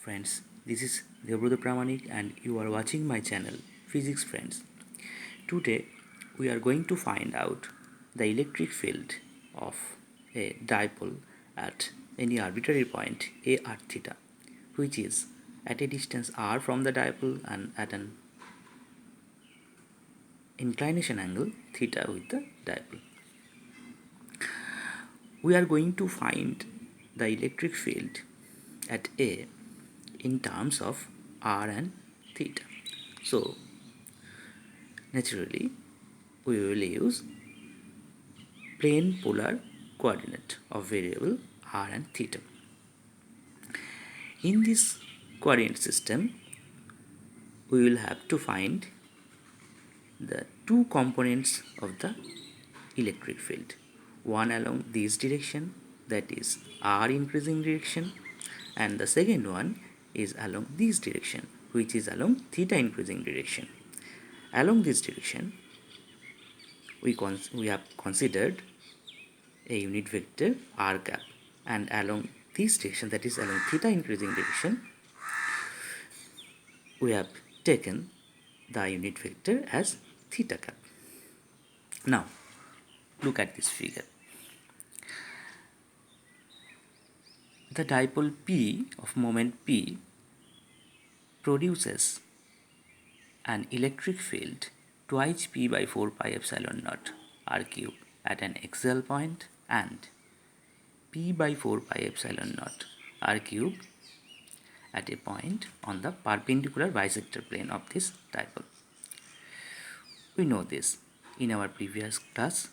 Friends, this is Devrudra Pramanik and you are watching my channel Physics Friends. Today we are going to find out the electric field of a dipole at any arbitrary point a r theta, which is at a distance r from the dipole and at an inclination angle theta with the dipole. We are going to find the electric field at A in terms of r and theta. So naturally we will use plane polar coordinate of variable r and theta. In this coordinate system we will have to find the two components of the electric field, one along this direction, that is r increasing direction, and the second one is along this direction, which is along theta increasing direction. Along this direction we have considered a unit vector r cap, and along this direction, that is along theta increasing direction, we have taken the unit vector as theta cap. Now look at this figure. The dipole P of moment P produces an electric field twice P by 4 pi epsilon naught r cube at an axial point and P by 4 pi epsilon naught r cube at a point on the perpendicular bisector plane of this dipole. We know this in our previous class.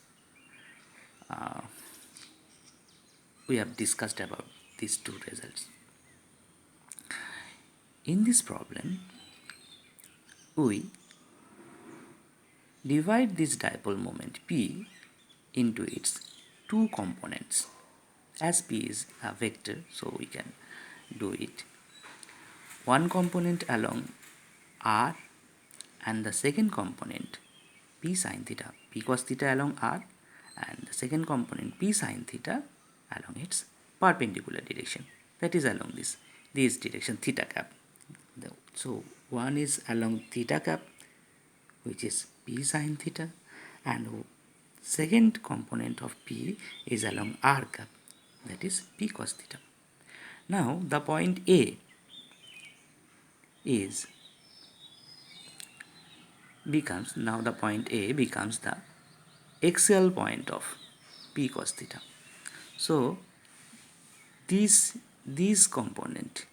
We have discussed about these two results. In this problem, we divide this dipole moment P into its two components. As P is a vector, so we can do it. One component along R and the second component P sin theta, P cos theta along R, and the second component P sin theta along its perpendicular direction, that is along this direction theta cap. So one is along theta cap, which is P sin theta, and second component of P is along R cap, that is P cos theta. Now the point A becomes the axial point of P cos theta. So this component,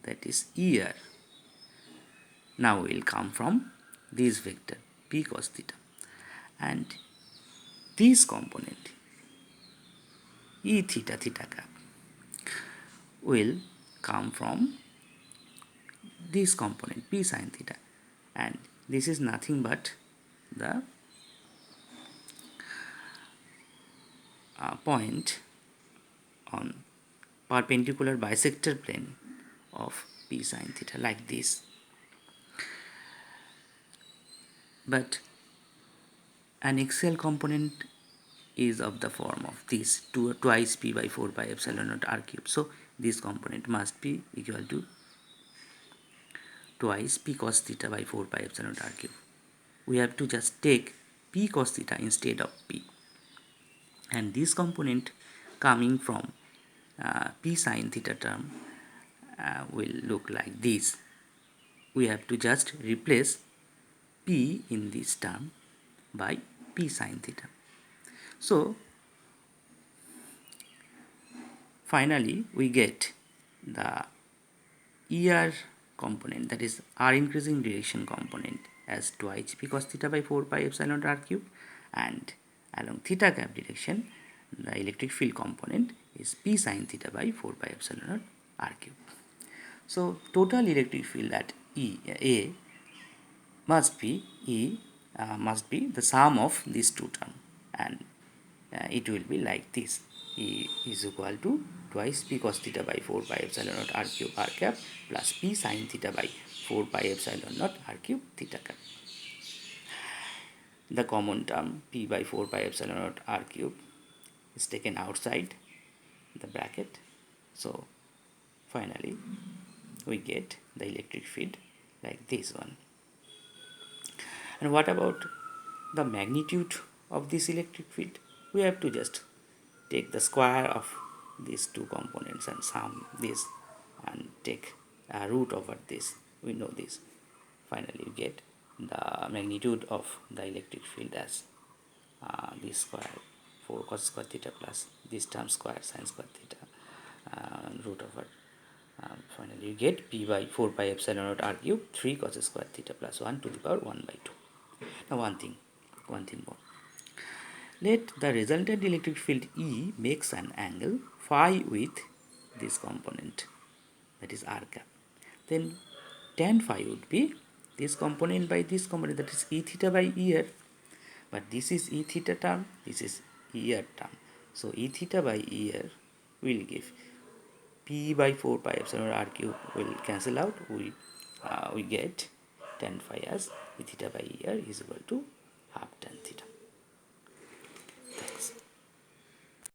that is ER, now will come from this vector P cos theta, and this component E theta theta cap will come from this component P sin theta, and this is nothing but the point on perpendicular bisector plane of P sin theta, like this. But an axial component is of the form of this twice P by 4 pi epsilon naught r cube. So this component must be equal to twice P cos theta by 4 pi epsilon naught r cube. We have to just take P cos theta instead of P, and this component coming from P sin theta term will look like this. We have to just replace P in this term by P sin theta. So finally we get the ER component, that is R increasing direction component, as twice P cos theta by 4 pi epsilon r cube, and along theta cap direction the electric field component is P sin theta by 4 pi epsilon naught r cube. So total electric field at A must be the sum of these two terms, and it will be like this: E is equal to twice P cos theta by 4 pi epsilon naught r cube r cap plus P sin theta by 4 pi epsilon naught r cube theta cap. The common term P by 4 pi epsilon naught r cube is taken outside the bracket. So finally we get the electric field like this one. And what about the magnitude of this electric field? We have to just take the square of these two components and sum this and take a root over this. We know this. Finally, you get the magnitude of the electric field as this square 4 cos square theta plus this term square sin square theta root over finally you get p by 4 pi epsilon naught r cube 3 cos square theta plus 1 to the power 1 by 2. Now one thing more. Let the resultant electric field E makes an angle phi with this component, that is r cap. Then tan phi would be this component by this component, that is E theta by E r. But this is E theta term, this is E r term. So E theta by E r will give P by 4 pi epsilon r cube will cancel out. We get tan phi as E theta by E r is equal to